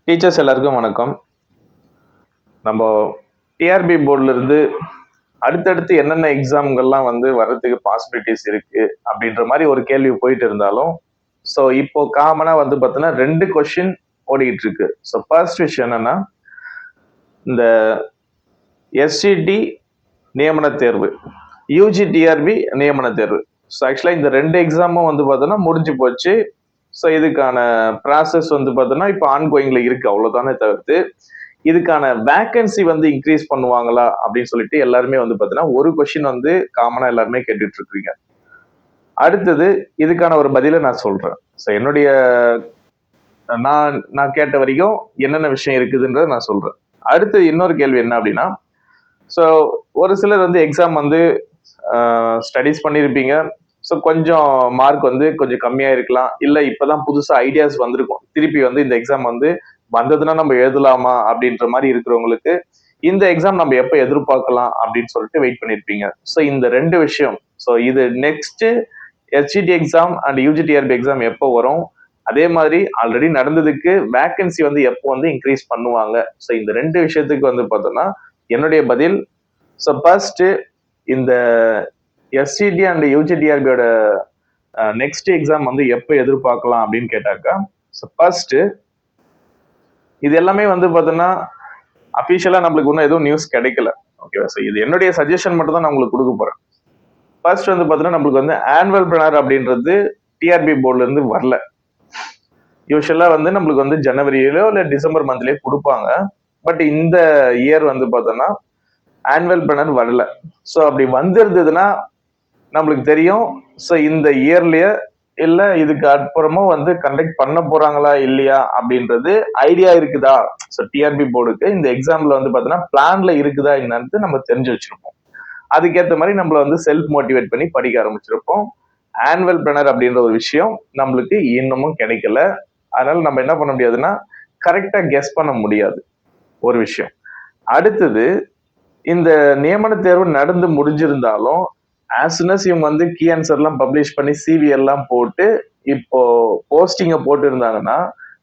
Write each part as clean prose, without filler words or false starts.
Teachers எல்லாருக்கும் வணக்கம். நம்ம டிஆர்பி போர்டில் இருந்து அடுத்தடுத்து என்னென்ன எக்ஸாம்கள்லாம் வர்றதுக்கு பாசிபிலிட்டிஸ் இருக்கு அப்படின்ற மாதிரி ஒரு கேள்வி போயிட்டு இருந்தாலும், ஸோ இப்போ காமனாக பார்த்தீங்கன்னா 2 கொஸ்டின் ஓடிக்கிட்டு இருக்கு. ஸோ ஃபர்ஸ்ட் விஷயம் என்னன்னா, இந்த எஸ்சிடி நியமன தேர்வு, யூஜி டிஆர்பி நியமன தேர்வு. ஸோ ஆக்சுவலாக இந்த 2 எக்ஸாமும் பார்த்தோன்னா முடிஞ்சு போச்சு. ஸோ இதுக்கான ப்ராசஸ் பார்த்தோன்னா இப்போ ஆன்கோயிங்ல இருக்கு, அவ்வளோதானே தவிர்த்து இதுக்கான வேக்கன்சி இன்க்ரீஸ் பண்ணுவாங்களா அப்படின்னு சொல்லிட்டு எல்லாருமே பார்த்தீங்கன்னா ஒரு கொஸ்டின் காமனா எல்லாருமே கேட்டுட்டு இருக்கீங்க. அடுத்தது இதுக்கான ஒரு பதிலை நான் சொல்றேன். ஸோ என்னுடைய நான் கேட்ட வரைக்கும் என்னென்ன விஷயம் இருக்குதுன்றத நான் சொல்றேன். அடுத்தது இன்னொரு கேள்வி என்ன அப்படின்னா, ஸோ ஒரு சிலர் எக்ஸாம் ஸ்டடிஸ் பண்ணியிருப்பீங்க. ஸோ கொஞ்சம் மார்க் கொஞ்சம் கம்மியா இருக்கலாம், இல்லை இப்பதான் புதுசா ஐடியாஸ் வந்திருக்கும், திருப்பி இந்த எக்ஸாம் வந்ததுன்னா நம்ம எழுதலாமா அப்படின்ற மாதிரி இருக்கிறவங்களுக்கு இந்த எக்ஸாம் நம்ம எப்போ எதிர்பார்க்கலாம் அப்படின்னு சொல்லிட்டு வெயிட் பண்ணியிருப்பீங்க. ஸோ இந்த 2 விஷயம், ஸோ இது next SCD exam and UGTRB exam எப்போ வரும், அதே மாதிரி ஆல்ரெடி நடந்ததுக்கு வேக்கன்சி எப்போ இன்க்ரீஸ் பண்ணுவாங்க. ஸோ இந்த 2 விஷயத்துக்கு பார்த்தோம்னா என்னுடைய பதில், ஸோ ஃபர்ஸ்ட் இந்த எஸ்சிடி அண்ட் யூஜிடிஆர்பியோட நெக்ஸ்ட் எக்ஸாம் எப்போ எதிர்பார்க்கலாம் அப்படின்னு கேட்டாக்கா, ஸோ ஃபர்ஸ்ட் இது எல்லாமே பார்த்தோன்னா அஃபிஷியலா நம்மளுக்கு இன்னும் எதுவும் நியூஸ் கிடைக்கல. ஓகேவா? ஸோ இது என்னுடைய சஜஷன் மட்டும் தான் நான் உங்களுக்கு கொடுக்க போறேன். ஃபர்ஸ்ட் பார்த்தோன்னா நம்மளுக்கு ஆனுவல் பிளானர் அப்படின்றது டிஆர்பி போர்ட்ல இருந்து வரல. யூஸ்வலா நம்மளுக்கு ஜனவரியிலோ இல்லை டிசம்பர் மந்த்லயே கொடுப்பாங்க. பட் இந்த இயர் பார்த்தோன்னா ஆனுவல் பிளானர் வரல. ஸோ அப்படி வந்திருந்ததுன்னா நம்மளுக்கு தெரியும். ஸோ இந்த இயர்லயே இல்ல இதுக்கு அப்புறமும் கண்டக்ட் பண்ண போறாங்களா இல்லையா அப்படின்றது ஐடியா இருக்குதா. ஸோ டிஆர்பி போர்டுக்கு இந்த எக்ஸாம்ல பார்த்தோன்னா பிளான்ல இருக்குதா என்னன்னு நம்ம தெரிஞ்சு வச்சிருப்போம். அதுக்கேற்ற மாதிரி நம்மள செல்ஃப் மோட்டிவேட் பண்ணி படிக்க ஆரம்பிச்சிருப்போம். ஆனுவல் பிளானர் அப்படின்ற ஒரு விஷயம் நம்மளுக்கு இன்னமும் கிடைக்கல. அதனால நம்ம என்ன பண்ண முடியாதுன்னா கரெக்டா கெஸ் பண்ண முடியாது ஒரு விஷயம். அடுத்தது இந்த நியமன தேர்வு நடந்து முடிஞ்சிருந்தாலும் ஆஸ் சூன் அஸ் இவங்க கீ ஆன்சர் எல்லாம் பப்ளிஷ் பண்ணி சிவி எல்லாம் போட்டு இப்போ போஸ்டிங்கை போட்டு இருந்தாங்கன்னா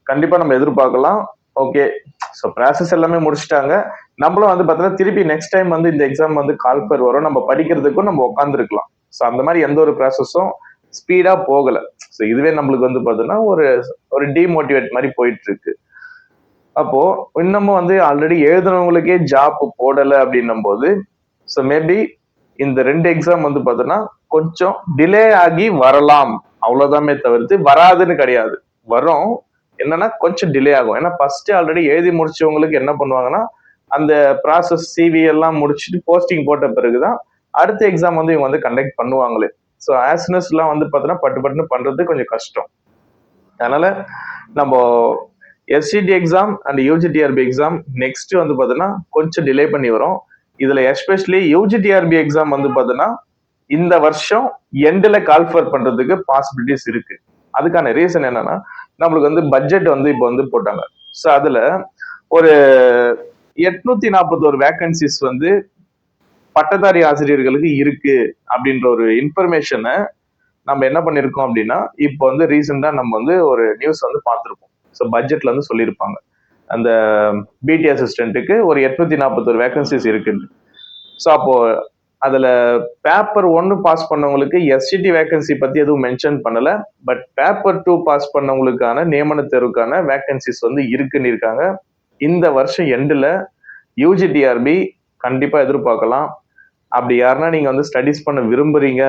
கண்டிப்பா நம்ம எதிர்பார்க்கலாம். ஓகே, ஸோ ப்ராசஸ் எல்லாமே முடிச்சுட்டாங்க, நம்மளும் பார்த்தீங்கன்னா திருப்பி நெக்ஸ்ட் டைம் இந்த எக்ஸாம் கால்பர் வரும், நம்ம படிக்கிறதுக்கும் நம்ம உட்காந்துருக்கலாம். ஸோ அந்த மாதிரி எந்த ஒரு ப்ராசஸும் ஸ்பீடா போகல. ஸோ இதுவே நம்மளுக்கு பார்த்தீங்கன்னா ஒரு டிமோட்டிவேட் மாதிரி போயிட்டு இருக்கு. அப்போ இன்னமும் ஆல்ரெடி எழுதுனவங்களுக்கே ஜாப் போடலை அப்படின்னும் போது, ஸோ மேபி இந்த 2 எக்ஸாம் பார்த்தோன்னா கொஞ்சம் டிலே ஆகி வரலாம், அவ்வளவுதாமே தவிர்த்து வராதுன்னு கிடையாது. வரும், என்னன்னா கொஞ்சம் டிலே ஆகும். ஏன்னா ஃபர்ஸ்ட் ஆல்ரெடி எழுதி முடிச்சவங்களுக்கு என்ன பண்ணுவாங்கன்னா அந்த ப்ராசஸ் சிவி எல்லாம் முடிச்சுட்டு போஸ்டிங் போட்ட பிறகுதான் அடுத்த எக்ஸாம் இவங்க கண்டக்ட் பண்ணுவாங்களே. ஸோ ஆஸ்னஸ் எல்லாம் பார்த்தோன்னா பட்டு பட்டுன்னு பண்றது கொஞ்சம் கஷ்டம். அதனால நம்ம SCD exam and UGTRB exam next பார்த்தோன்னா கொஞ்சம் டிலே பண்ணி வரும். இதுல எஸ்பெஷலி யூஜிடிஆர்பி எக்ஸாம் பார்த்தோன்னா இந்த வருஷம் எண்ட்ல கால்ஃபர் பண்றதுக்கு பாசிபிலிட்டிஸ் இருக்கு. அதுக்கான ரீசன் என்னன்னா, நம்மளுக்கு பட்ஜெட் இப்போ போட்டாங்க. ஸோ அதுல ஒரு 841 வேகன்சிஸ் பட்டதாரி ஆசிரியர்களுக்கு இருக்கு அப்படின்ற ஒரு இன்ஃபர்மேஷனை நம்ம என்ன பண்ணிருக்கோம் அப்படின்னா, இப்போ ரீசெண்டா நம்ம ஒரு நியூஸ் பார்த்திருப்போம். ஸோ பட்ஜெட்ல சொல்லியிருப்பாங்க அந்த பிடி அசிஸ்டன்ட்டுக்கு ஒரு 841 வேகன்சிஸ் இருக்குன்னு. ஸோ அப்போ அதுல பேப்பர் 1 பாஸ் பண்ணவங்களுக்கு எஸ்சிடி வேகன்சி பத்தி எதுவும் மென்ஷன் பண்ணல. பட் பேப்பர் 2 பாஸ் பண்ணவங்களுக்கான நியமன தேர்வுக்கான வேகன்சிஸ் இருக்குன்னு இருக்காங்க. இந்த வருஷம் எண்டுல யூஜிடிஆர்பி கண்டிப்பா எதிர்பார்க்கலாம். அப்படி யாருன்னா நீங்க ஸ்டடிஸ் பண்ண விரும்புறீங்க,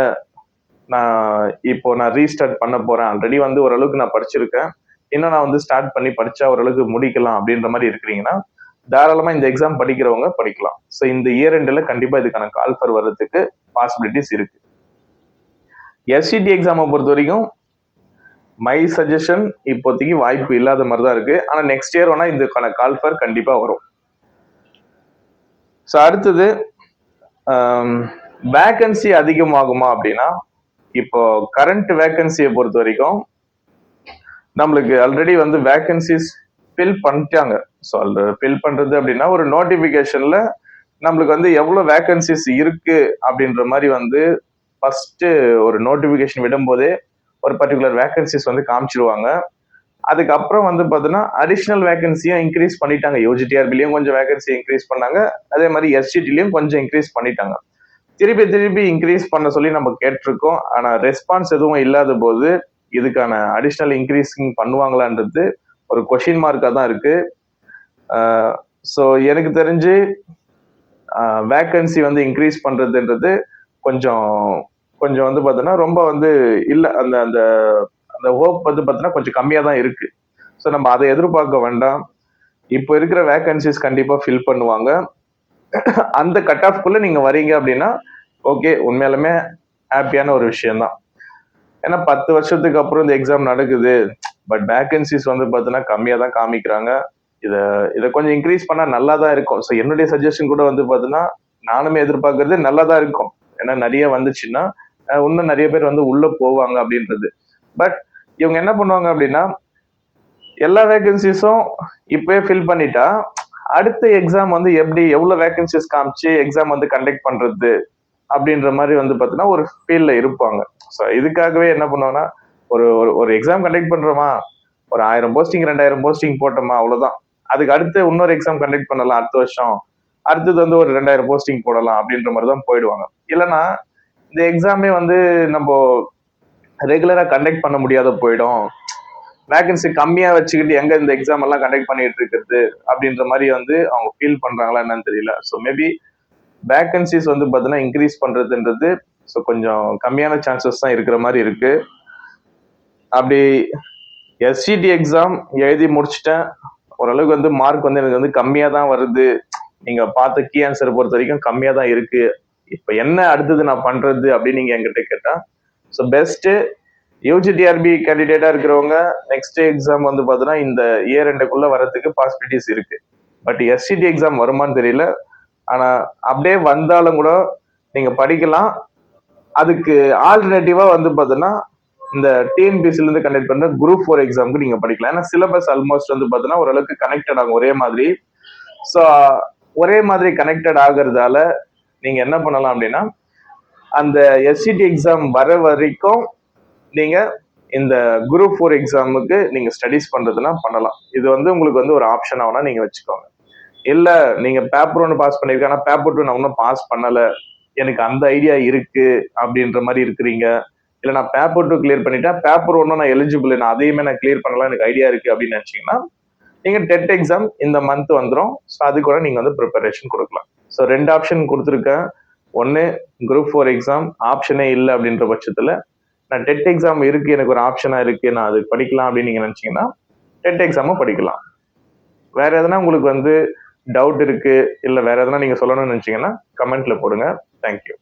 நான் ரீஸ்டார்ட் பண்ண போறேன், ஆல்ரெடி ஓரளவுக்கு நான் படிச்சிருக்கேன், இன்னும் நான் ஸ்டார்ட் பண்ணி படிச்சா ஓரளவுக்கு முடிக்கலாம் அப்படின்ற மாதிரி இருக்கிறீங்கன்னா தாராளமா இந்த எக்ஸாம் படிக்கிறவங்க படிக்கலாம். ஸோ இந்த இயர் எண்ட்ல கண்டிப்பா இதுக்கான கால்ஃபர் வர்றதுக்கு பாசிபிலிட்டிஸ் இருக்கு. எஸ்சிடி எக்ஸாமை பொறுத்த வரைக்கும் மை சஜஷன் இப்போதைக்கு வாய்ப்பு இல்லாத மாதிரி தான் இருக்கு. ஆனா நெக்ஸ்ட் இயர் வேணா இதுக்கான கால்ஃபர் கண்டிப்பா வரும். ஸோ அடுத்தது வேகன்சி அதிகமாகுமா அப்படின்னா, இப்போ கரண்ட் வேகன்சியை பொறுத்த வரைக்கும் நம்மளுக்கு ஆல்ரெடி வேகன்சிஸ் ஃபில் பண்ணிட்டாங்க. ஸோ அந்த ஃபில் பண்றது அப்படின்னா ஒரு நோட்டிபிகேஷன்ல நம்மளுக்கு எவ்வளவு வேகன்சிஸ் இருக்கு அப்படின்ற மாதிரி ஃபர்ஸ்ட் ஒரு நோட்டிபிகேஷன் விடும் போதே ஒரு பர்டிகுலர் வேகன்சிஸ் காமிச்சிருவாங்க. அதுக்கப்புறம் வந்து பார்த்தீங்கன்னா அடிஷ்னல் வேகன்சியும் இன்க்ரீஸ் பண்ணிட்டாங்க. யூஜிடிஆர்பிலையும் கொஞ்சம் வேகன்சி இன்க்ரீஸ் பண்ணாங்க. அதே மாதிரி எஸ்ஜிடிலையும் கொஞ்சம் இன்க்ரீஸ் பண்ணிட்டாங்க. திருப்பி இன்க்ரீஸ் பண்ண சொல்லி நம்ம கேட்டிருக்கோம். ஆனா ரெஸ்பான்ஸ் எதுவும் இல்லாத போது இதுக்கான அடிஷ்னல் இன்க்ரீஸிங் பண்ணுவாங்களான்றது ஒரு கொஷின் மார்க்கா தான் இருக்கு. ஸோ எனக்கு தெரிஞ்சு வேகன்சி வந்து இன்க்ரீஸ் பண்றதுன்றது கொஞ்சம் கொஞ்சம் வந்து பார்த்தீங்கன்னா ரொம்ப வந்து இல்லை அந்த அந்த அந்த ஹோப் வந்து பார்த்தீங்கன்னா கொஞ்சம் கம்மியாக தான் இருக்கு. ஸோ நம்ம அதை எதிர்பார்க்க வேண்டாம். இப்போ இருக்கிற வேகன்சிஸ் கண்டிப்பாக ஃபில் பண்ணுவாங்க. அந்த கட் ஆஃப்குள்ள நீங்க வரீங்க அப்படின்னா ஓகே, உண்மையாலுமே ஹாப்பியான ஒரு விஷயம் தான். ஏன்னா 10 வருஷத்துக்கு அப்புறம் இந்த எக்ஸாம் நடக்குது. பட் வேகன்சிஸ் வந்து பார்த்தீங்கன்னா கம்மியாக தான் காமிக்கிறாங்க. இதை இதை கொஞ்சம் இன்க்ரீஸ் பண்ணா நல்லா தான் இருக்கும். ஸோ என்னுடைய சஜஷன் கூட வந்து பார்த்தீங்கன்னா நானுமே எதிர்பார்க்கறது நல்லா தான் இருக்கும். ஏன்னா நிறைய வந்துச்சுன்னா இன்னும் நிறைய பேர் வந்து உள்ள போவாங்க அப்படின்றது. பட் இவங்க என்ன பண்ணுவாங்க அப்படின்னா எல்லா வேகன்சிஸும் இப்பவே ஃபில் பண்ணிட்டா அடுத்த எக்ஸாம் வந்து எப்படி எவ்வளவு வேகன்சிஸ் காமிச்சு எக்ஸாம் வந்து கண்டக்ட் பண்றது அப்படின்ற மாதிரி வந்து பார்த்தீங்கன்னா ஒரு ஃபீல்ட்ல இருப்பாங்க. ஸோ இதுக்காகவே என்ன பண்ணுவாங்கன்னா ஒரு ஒரு எக்ஸாம் கண்டக்ட் பண்றோமா, ஒரு 1000 போஸ்டிங் 2000 போஸ்டிங் போட்டோமா அவ்வளவுதான். அதுக்கு அடுத்து இன்னொரு எக்ஸாம் கண்டக்ட் பண்ணலாம் அடுத்த வருஷம், அடுத்தது வந்து ஒரு 2000 போஸ்டிங் போடலாம் அப்படின்ற மாதிரி தான் போயிடுவாங்க. இல்லைன்னா இந்த எக்ஸாமே வந்து நம்ம ரெகுலரா கண்டக்ட் பண்ண முடியாத போயிடும். வேகன்சி கம்மியா வச்சுக்கிட்டு எங்க இந்த எக்ஸாம் எல்லாம் கண்டக்ட் பண்ணிட்டு இருக்கிறது அப்படின்ற மாதிரி வந்து அவங்க ஃபீல் பண்றாங்களா என்னன்னு தெரியல. ஸோ மேபி வேகன்சிஸ் வந்து பார்த்தீங்கன்னா இன்க்ரீஸ் பண்றதுன்றது ஸோ கொஞ்சம் கம்மியான சான்சஸ் தான் இருக்கிற மாதிரி இருக்கு. அப்படி எஸ்சிடி எக்ஸாம் எழுதி முடிச்சுட்டேன், ஓரளவுக்கு வந்து மார்க் வந்து எனக்கு வந்து கம்மியா தான் வருது, நீங்க பார்த்த கீ ஆன்சர் பொறுத்த வரைக்கும் கம்மியா தான் இருக்கு, இப்ப என்ன அடுத்தது நான் பண்றது அப்படின்னு நீங்க என்கிட்ட கேட்டா ஸோ பெஸ்ட் யூஜிடிஆர்பி கேண்டிடேட்டா இருக்கிறவங்க நெக்ஸ்ட் எக்ஸாம் வந்து பார்த்தீங்கன்னா இந்த இயர் எண்டுக்குள்ள வரதுக்கு பாசிபிலிட்டிஸ் இருக்கு. பட் எஸ்சிடி எக்ஸாம் வருமானு தெரியல. ஆனா அப்படியே வந்தாலும் கூட நீங்க படிக்கலாம். அதுக்கு ஆல்டர்னேட்டிவா வந்து பார்த்தீங்கன்னா இந்த டிஎன்பிசில இருந்து கண்டக்ட் பண்ற குரூப் 4 எக்ஸாமுக்கு நீங்க படிக்கலாம். ஏன்னா சிலபஸ் ஆல்மோஸ்ட் வந்து பார்த்தீங்கன்னா ஓரளவுக்கு கனெக்டட் ஆகும் ஒரே மாதிரி. ஸோ ஒரே மாதிரி கனெக்டட் ஆகுறதால நீங்க என்ன பண்ணலாம் அப்படின்னா அந்த எஸ்சிடி எக்ஸாம் வர வரைக்கும் நீங்க இந்த குரூப் 4 எக்ஸாமுக்கு நீங்க ஸ்டடிஸ் பண்றதுனா பண்ணலாம். இது வந்து உங்களுக்கு வந்து ஒரு ஆப்ஷன் ஆகுனா நீங்க வச்சுக்கோங்க. இல்ல நீங்க பேப்பர் 1 பாஸ் பண்ணிருக்க, ஆனா பேப்பர் 2 நான் இன்னும் பாஸ் பண்ணல, எனக்கு அந்த ஐடியா இருக்கு அப்படின்ற மாதிரி இருக்கிறீங்க. இல்ல நான் பேப்பர் 2 கிளியர் பண்ணிட்டேன், பேப்பர் 1 நான் எலிஜிபிள், நான் அதையுமே நான் கிளியர் பண்ணலாம், எனக்கு ஐடியா இருக்கு அப்படின்னு நினைச்சீங்கன்னா நீங்க டெட் எக்ஸாம் இந்த மந்த் வந்துடும். ஸோ அது கூட நீங்க வந்து ப்ரிப்பரேஷன் கொடுக்கலாம். ஸோ 2 ஆப்ஷன் கொடுத்துருக்கேன். ஒன்னு குரூப் 4 எக்ஸாம் ஆப்ஷனே இல்லை அப்படின்ற பட்சத்துல நான் டெட் எக்ஸாம் இருக்கு, எனக்கு ஒரு ஆப்ஷனா இருக்கு, நான் அது படிக்கலாம் அப்படின்னு நீங்க நினைச்சீங்கன்னா டெட் எக்ஸாமும் படிக்கலாம். வேற எதனா உங்களுக்கு வந்து டவுட் இருக்கு இல்ல வேற எதனா நீங்க சொல்லணும்னு நினைச்சீங்கன்னா கமெண்ட்ல போடுங்க. தேங்க்யூ.